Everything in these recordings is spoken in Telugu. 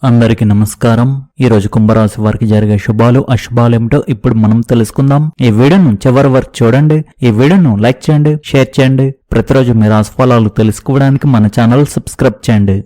అందరికీ నమస్కారం. ఈ రోజు కుంభరాశి వారికి జరిగే శుభాలు అశుభాలు ఏమిటో ఇప్పుడు మనం తెలుసుకుందాం. ఈ వీడియోను చివరి వరకు చూడండి. ఈ వీడియోను లైక్ చేయండి, షేర్ చేయండి. ప్రతిరోజు మీ రాశి ఫలాలు తెలుసుకోవడానికి మన ఛానల్ సబ్స్క్రైబ్ చేయండి.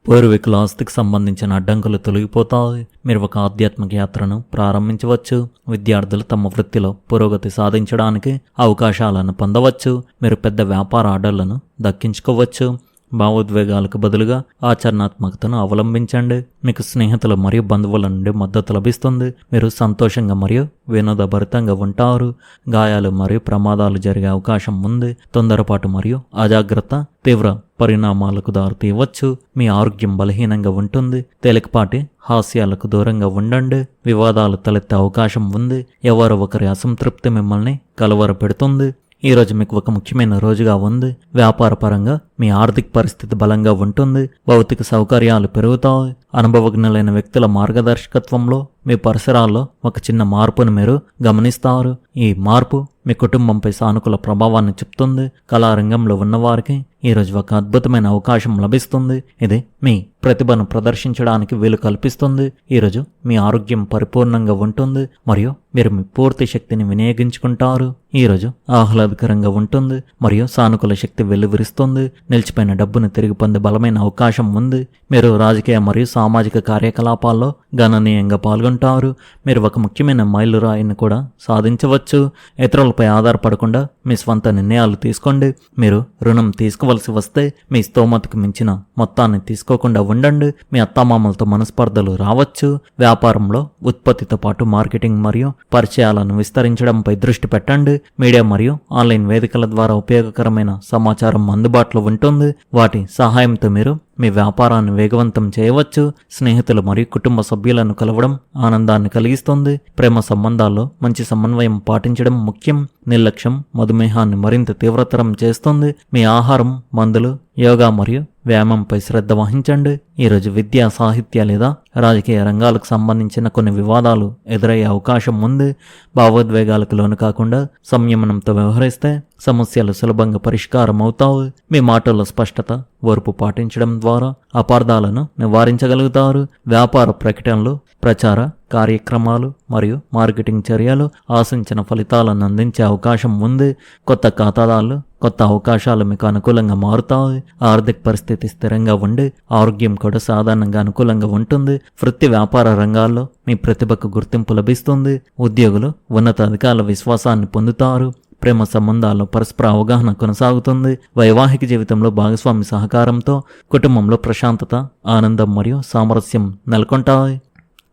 పూర్వీకుల ఆస్తికి సంబంధించిన అడ్డంకులు తొలగిపోతాయి. మీరు ఒక ఆధ్యాత్మిక యాత్రను ప్రారంభించవచ్చు. విద్యార్థులు తమ వృత్తిలో పురోగతి సాధించడానికి అవకాశాలను పొందవచ్చు. మీరు పెద్ద వ్యాపార ఆర్డర్లను దక్కించుకోవచ్చు. భావోద్వేగాలకు బదులుగా ఆచరణాత్మకతను అవలంబించండి. మీకు స్నేహితులు మరియు బంధువుల నుండి మద్దతు లభిస్తుంది. మీరు సంతోషంగా మరియు వినోదభరితంగా ఉంటారు. గాయాలు మరియు ప్రమాదాలు జరిగే అవకాశం ఉంది. తొందరపాటు మరియు అజాగ్రత్త తీవ్ర పరిణామాలకు దారితీయవచ్చు. మీ ఆరోగ్యం బలహీనంగా ఉంటుంది. తేలికపాటి హాస్యాలకు దూరంగా ఉండండి. వివాదాలు తలెత్తే అవకాశం ఉంది. ఎవరో ఒకరి అసంతృప్తి మిమ్మల్ని కలవరపెడుతుంది. ఈ రోజు మీకు ఒక ముఖ్యమైన రోజుగా ఉంది. వ్యాపార పరంగా మీ ఆర్థిక పరిస్థితి బలంగా ఉంటుంది. భౌతిక సౌకర్యాలు పెరుగుతాయి. అనుభవజ్ఞులైన వ్యక్తుల మార్గదర్శకత్వంలో మీ పరిసరాల్లో ఒక చిన్న మార్పును మీరు గమనిస్తారు. ఈ మార్పు మీ కుటుంబంపై సానుకూల ప్రభావాన్ని చూపుతుంది. కళారంగంలో ఉన్నవారికి ఈరోజు ఒక అద్భుతమైన అవకాశం లభిస్తుంది. ఇది మీ ప్రతిభను ప్రదర్శించడానికి వీలు కల్పిస్తుంది. ఈరోజు మీ ఆరోగ్యం పరిపూర్ణంగా ఉంటుంది మరియు మీరు మీ పూర్తి శక్తిని వినియోగించుకుంటారు. ఈరోజు ఆహ్లాదకరంగా ఉంటుంది మరియు సానుకూల శక్తి వెల్లువిరుస్తుంది. నిలిచిపోయిన డబ్బును తిరిగి పొందే బలమైన అవకాశం ఉంది. మీరు రాజకీయ మరియు సామాజిక కార్యకలాపాల్లో గణనీయంగా పాల్గొంటారు. మీరు ఒక ముఖ్యమైన మైలురాయిని కూడా సాధించవచ్చు. ఇతరులపై ఆధారపడకుండా మీ స్వంత నిర్ణయాలు తీసుకోండి. మీరు రుణం తీసుకోవలసి వస్తే మీ స్తోమతకు మించిన మొత్తాన్ని తీసుకోకుండా ఉండండి. మీ అత్తామామలతో మనస్పర్ధలు రావచ్చు. వ్యాపారంలో ఉత్పత్తితో పాటు మార్కెటింగ్ మరియు పరిచయాలను విస్తరించడంపై దృష్టి పెట్టండి. మీడియా మరియు ఆన్లైన్ వేదికల ద్వారా ఉపయోగకరమైన సమాచారం అందుబాటులో ఉంటుంది. వాటి సహాయంతో మీరు మీ వ్యాపారాన్ని వేగవంతం చేయవచ్చు. స్నేహితులు మరియు కుటుంబ సభ్యులను కలవడం ఆనందాన్ని కలిగిస్తుంది. ప్రేమ సంబంధాల్లో మంచి సమన్వయం పాటించడం ముఖ్యం. నిర్లక్ష్యం మధుమేహాన్ని మరింత తీవ్రతరం చేస్తుంది. మీ ఆహారం, మందులు, యోగా మరియు వ్యాయామంపై శ్రద్ధ వహించండి. ఈరోజు విద్యా, సాహిత్య లేదా రాజకీయ రంగాలకు సంబంధించిన కొన్ని వివాదాలు ఎదురయ్యే అవకాశం ఉంది. భావోద్వేగాలకు లోను కాకుండా సంయమనంతో వ్యవహరిస్తే సమస్యలు సులభంగా పరిష్కారం అవుతాయి. మీ మాటల్లో స్పష్టత, ఓర్పు పాటించడం ద్వారా అపార్థాలను నివారించగలుగుతారు. వ్యాపార ప్రకటనలు, ప్రచార కార్యక్రమాలు మరియు మార్కెటింగ్ చర్యలు ఆశించిన ఫలితాలను అందించే అవకాశం ఉంది. కొత్త ఖాతాదారులు, కొత్త అవకాశాలు మీకు అనుకూలంగా మారుతాయి. ఆర్థిక పరిస్థితి స్థిరంగా ఉండి ఆరోగ్యం కూడా సాధారణంగా అనుకూలంగా ఉంటుంది. వృత్తి వ్యాపార రంగాల్లో మీ ప్రతిభకు గుర్తింపు లభిస్తుంది. ఉద్యోగులు ఉన్నత అధికారుల విశ్వాసాన్ని పొందుతారు. ప్రేమ సంబంధాల్లో పరస్పర అవగాహన కొనసాగుతుంది. వైవాహిక జీవితంలో భాగస్వామి సహకారంతో కుటుంబంలో ప్రశాంతత, ఆనందం మరియు సామరస్యం నెలకొంటాయి.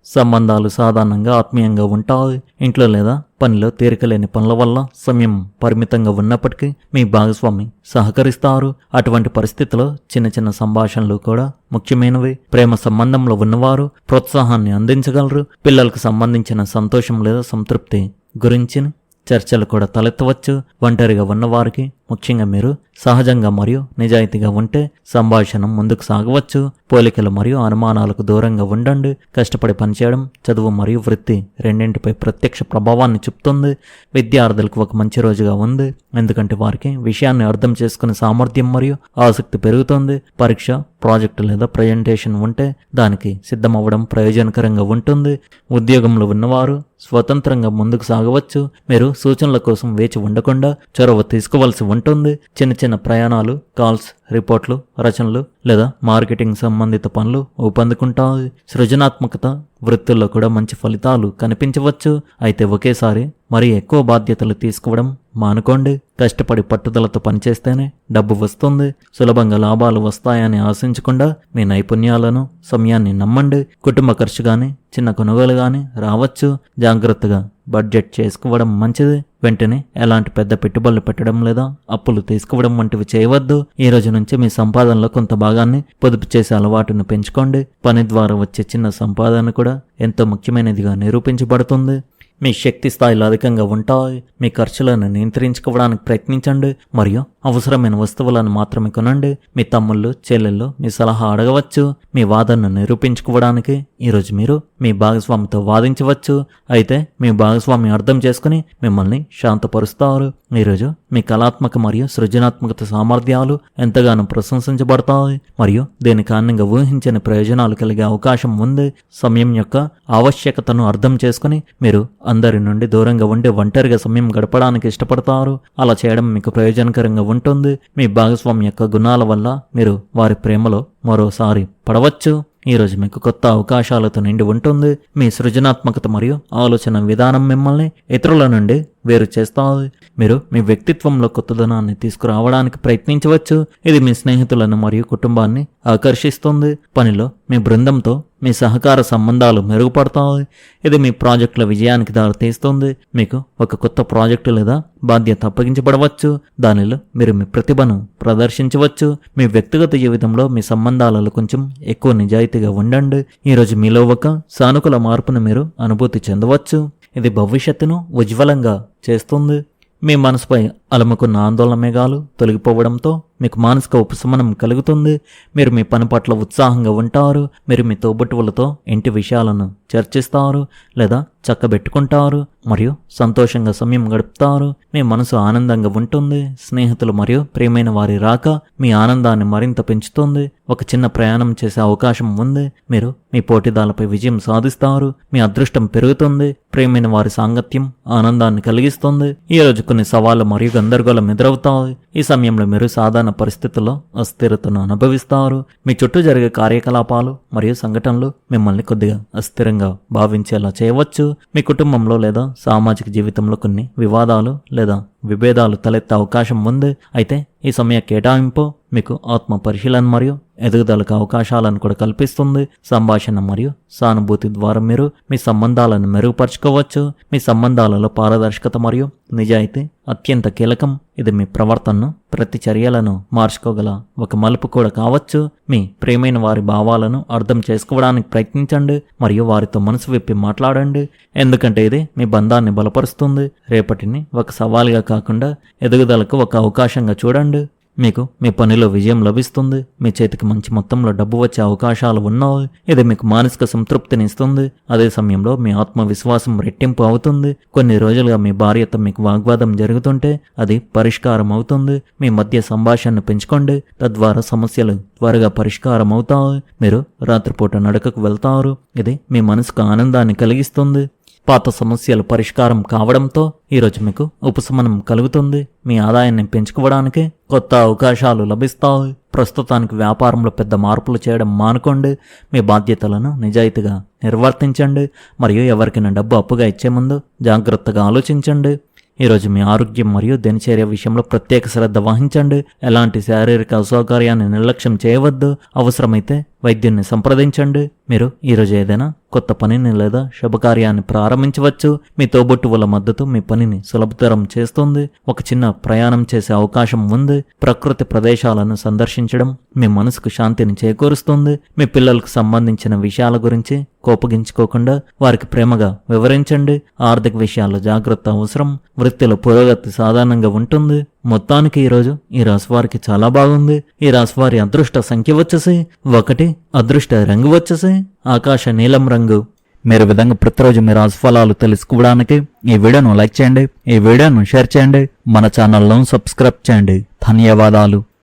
సంబంధాలు సాధారణంగా ఆత్మీయంగా ఉంటాయి. ఇంట్లో లేదా పనిలో తీరికలేని పనుల వల్ల సమయం పరిమితంగా ఉన్నప్పటికీ మీ భాగస్వామి సహకరిస్తారు. అటువంటి పరిస్థితిలో చిన్న చిన్న సంభాషణలు కూడా ముఖ్యమైనవి. ప్రేమ సంబంధంలో ఉన్నవారు ప్రోత్సాహాన్ని అందించగలరు. పిల్లలకు సంబంధించిన సంతోషం లేదా సంతృప్తి గురించి చర్చలు కూడా తలెత్తవచ్చు. ఒంటరిగా ఉన్నవారికి, ముఖ్యంగా మీరు సహజంగా మరియు నిజాయితీగా ఉంటే సంభాషణ ముందుకు సాగవచ్చు. పోలికలు మరియు అనుమానాలకు దూరంగా ఉండండి. కష్టపడి పనిచేయడం చదువు మరియు వృత్తి రెండింటిపై ప్రత్యక్ష ప్రభావాన్ని చూపుతుంది. విద్యార్థులకు ఒక మంచి రోజుగా ఉంది, ఎందుకంటే వారికి విషయాన్ని అర్థం చేసుకునే సామర్థ్యం మరియు ఆసక్తి పెరుగుతుంది. పరీక్ష, ప్రాజెక్టు లేదా ప్రజెంటేషన్ ఉంటే దానికి సిద్ధమవ్వడం ప్రయోజనకరంగా ఉంటుంది. ఉద్యోగంలో ఉన్నవారు స్వతంత్రంగా ముందుకు సాగవచ్చు. మీరు సూచనల కోసం వేచి ఉండకుండా చొరవ తీసుకోవలసి ఉంటుంది. చిన్న చిన్న ప్రయాణాలు, కాల్స్, రిపోర్ట్లు, రచనలు లేదా మార్కెటింగ్ సంబంధిత పనులు ఊపందుకుంటాయి. సృజనాత్మకత వృత్తుల్లో కూడా మంచి ఫలితాలు కనిపించవచ్చు. అయితే ఒకేసారి మరీ ఎక్కువ బాధ్యతలు తీసుకోవడం మానుకోండి. కష్టపడి పట్టుదలతో పనిచేస్తేనే డబ్బు వస్తుంది. సులభంగా లాభాలు వస్తాయని ఆశించకుండా మీ నైపుణ్యాలను, సమయాన్ని నమ్మండి. కుటుంబ ఖర్చు గాని, చిన్న కొనుగోలు గాని రావచ్చు. జాగ్రత్తగా బడ్జెట్ చేసుకోవడం మంచిది. వెంటనే ఎలాంటి పెద్ద పెట్టుబడులు పెట్టడం లేదా అప్పులు తీసుకోవడం వంటివి చేయవద్దు. ఈ రోజు నుంచి మీ సంపాదనలో కొంత భాగాన్ని పొదుపు చేసే అలవాటును పెంచుకోండి. పని ద్వారా వచ్చే చిన్న సంపాదన కూడా ఎంతో ముఖ్యమైనదిగా నిరూపించబడుతుంది. మీ శక్తి స్థాయిలు అధికంగా ఉంటాయి. మీ ఖర్చులను నియంత్రించుకోవడానికి ప్రయత్నించండి మరియు అవసరమైన వస్తువులను మాత్రమే కొనండి. మీ తమ్ముళ్ళు చెల్లెళ్ళు మీ సలహా అడగవచ్చు. మీ వాదనను నిరూపించుకోవడానికి ఈరోజు మీరు మీ భాగస్వామితో వాదించవచ్చు. అయితే మీ భాగస్వామి అర్థం చేసుకుని మిమ్మల్ని శాంతపరుస్తారు. ఈరోజు మీ కళాత్మక మరియు సృజనాత్మకత సామర్థ్యాలు ఎంతగానో ప్రశంసించబడతాయి మరియు దీని కారణంగా ఊహించని ప్రయోజనాలు కలిగే అవకాశం ఉంది. సమయం యొక్క ఆవశ్యకతను అర్థం చేసుకుని మీరు అందరి నుండి దూరంగా ఉండి ఒంటరిగా సమయం గడపడానికి ఇష్టపడతారు. అలా చేయడం మీకు ప్రయోజనకరంగా ఉంటుంది. మీ భాగస్వామి యొక్క గుణాల వల్ల మీరు వారి ప్రేమలో మరోసారి పడవచ్చు. ఈరోజు మీకు కొత్త అవకాశాలతో నిండి ఉంటుంది. మీ సృజనాత్మకత మరియు ఆలోచన విధానం మిమ్మల్ని ఇతరుల నుండి వేరు చేస్తుంది. మీరు మీ వ్యక్తిత్వంలో కొత్తదనాన్ని తీసుకురావడానికి ప్రయత్నించవచ్చు. ఇది మీ స్నేహితులను మరియు కుటుంబాన్ని ఆకర్షిస్తుంది. పనిలో మీ బృందంతో మీ సహకార సంబంధాలు మెరుగుపడతాయి. ఇది మీ ప్రాజెక్టుల విజయానికి దారితీస్తుంది. మీకు ఒక కొత్త ప్రాజెక్టు లేదా బాధ్యత అప్పగించబడవచ్చు. దానిలో మీరు మీ ప్రతిభను ప్రదర్శించవచ్చు. మీ వ్యక్తిగత జీవితంలో మీ సంబంధాలలో కొంచెం ఎక్కువ నిజాయితీగా ఉండండి. ఈరోజు మీలో ఒక సానుకూల మార్పును మీరు అనుభూతి చెందవచ్చు. ఇది భవిష్యత్తును ఉజ్వలంగా చేస్తుంది. మీ మనసుపై అలముకున్న ఆందోళన మేఘాలు తొలగిపోవడంతో మీకు మానసిక ఉపశమనం కలుగుతుంది. మీరు మీ పని పట్ల ఉత్సాహంగా ఉంటారు. మీరు మీ తోబుట్టువులతో ఇంటి విషయాలను చర్చిస్తారు లేదా చక్కబెట్టుకుంటారు మరియు సంతోషంగా సమయం గడుపుతారు. మీ మనసు ఆనందంగా ఉంటుంది. స్నేహితులు మరియు ప్రియమైన వారి రాక మీ ఆనందాన్ని మరింత పెంచుతుంది. ఒక చిన్న ప్రయాణం చేసే అవకాశం ఉంది. మీరు మీ పోటీదారులపై విజయం సాధిస్తారు. మీ అదృష్టం పెరుగుతుంది. ప్రియమైన వారి సాంగత్యం ఆనందాన్ని కలిగిస్తుంది. ఈ రోజు కొన్ని సవాళ్లు మరియు గందరగోళం ఎదురవుతాయి. ఈ సమయంలో మీరు సాధారణ పరిస్థితుల్లో అస్థిరతను అనుభవిస్తారు. మీ చుట్టూ జరిగే కార్యకలాపాలు మరియు సంఘటనలు మిమ్మల్ని కొద్దిగా అస్థిరంగా భావించేలా చేయవచ్చు. మీ కుటుంబంలో లేదా సామాజిక జీవితంలో కొన్ని వివాదాలు లేదా విభేదాలు తలెత్తే అవకాశం ఉంది. అయితే ఈ సమయ కేటాయింపు మీకు ఆత్మ పరిశీలన మరియు ఎదుగుదలకు అవకాశాలను కూడా కల్పిస్తుంది. సంభాషణ మరియు సానుభూతి ద్వారా మీరు మీ సంబంధాలను మెరుగుపరుచుకోవచ్చు. మీ సంబంధాలలో పారదర్శకత మరియు నిజాయితీ అత్యంత కీలకం. ఇది మీ ప్రవర్తనను ప్రతిచర్యలను మార్చుకోగల ఒక మలుపు కూడా కావచ్చు. మీ ప్రియమైన వారి భావాలను అర్థం చేసుకోవడానికి ప్రయత్నించండి మరియు వారితో మనసు విప్పి మాట్లాడండి. ఎందుకంటే ఇది మీ బంధాన్ని బలపరుస్తుంది. రేపటిని ఒక సవాలుగా కాకుండా ఎదుగుదలకు ఒక అవకాశంగా చూడండి. మీకు మీ పనిలో విజయం లభిస్తుంది. మీ చేతికి మంచి మొత్తంలో డబ్బు వచ్చే అవకాశాలు ఉన్నాయి. ఇది మీకు మానసిక సంతృప్తిని ఇస్తుంది. అదే సమయంలో మీ ఆత్మవిశ్వాసం రెట్టింపు అవుతుంది. కొన్ని రోజులుగా మీ భార్యతో మీకు వాగ్వాదం జరుగుతుంటే అది పరిష్కారం అవుతుంది. మీ మధ్య సంభాషణను పెంచుకోండి. తద్వారా సమస్యలు త్వరగా పరిష్కారం అవుతాయి. మీరు రాత్రిపూట నడకకు వెళ్తారు. ఇది మీ మనసుకు ఆనందాన్ని కలిగిస్తుంది. పాత సమస్యలు పరిష్కారం కావడంతో ఈరోజు మీకు ఉపశమనం కలుగుతుంది. మీ ఆదాయాన్ని పెంచుకోవడానికి కొత్త అవకాశాలు లభిస్తాయి. ప్రస్తుతానికి వ్యాపారంలో పెద్ద మార్పులు చేయడం మానుకోండి. మీ బాధ్యతలను నిజాయితీగా నిర్వర్తించండి మరియు ఎవరికైనా డబ్బు అప్పుగా ఇచ్చే ముందు జాగ్రత్తగా ఆలోచించండి. ఈరోజు మీ ఆరోగ్యం మరియు దినచర్య విషయంలో ప్రత్యేక శ్రద్ధ వహించండి. ఎలాంటి శారీరక అసౌకర్యాన్ని నిర్లక్ష్యం చేయవద్దు. అవసరమైతే వైద్యున్ని సంప్రదించండి. మీరు ఈరోజు ఏదైనా కొత్త పనిని లేదా శుభకార్యాన్ని ప్రారంభించవచ్చు. మీ తోబుట్టువుల మద్దతు మీ పనిని సులభతరం చేస్తుంది. ఒక చిన్న ప్రయాణం చేసే అవకాశం ఉంది. ప్రకృతి ప్రదేశాలను సందర్శించడం మీ మనసుకు శాంతిని చేకూరుస్తుంది. మీ పిల్లలకు సంబంధించిన విషయాల గురించి కోపగించుకోకుండా వారికి ప్రేమగా వివరించండి. ఆర్థిక విషయాల్లో జాగ్రత్త అవసరం. వృత్తిలో పురోగతి సాధారణంగా ఉంటుంది. మొత్తానికి ఈరోజు ఈ రాశివారికి చాలా బాగుంది. ఈ రాశివారి అదృష్ట సంఖ్య వచ్చేసి 1, అదృష్ట రంగు వచ్చేసి ఆకాశ నీలం రంగు. మీరు విధంగా ప్రతిరోజు మీ రాశి ఫలాలు తెలుసుకోవడానికి ఈ వీడియోను లైక్ చేయండి, ఈ వీడియోను షేర్ చేయండి, మన ఛానల్ను సబ్స్క్రైబ్ చేయండి. ధన్యవాదాలు.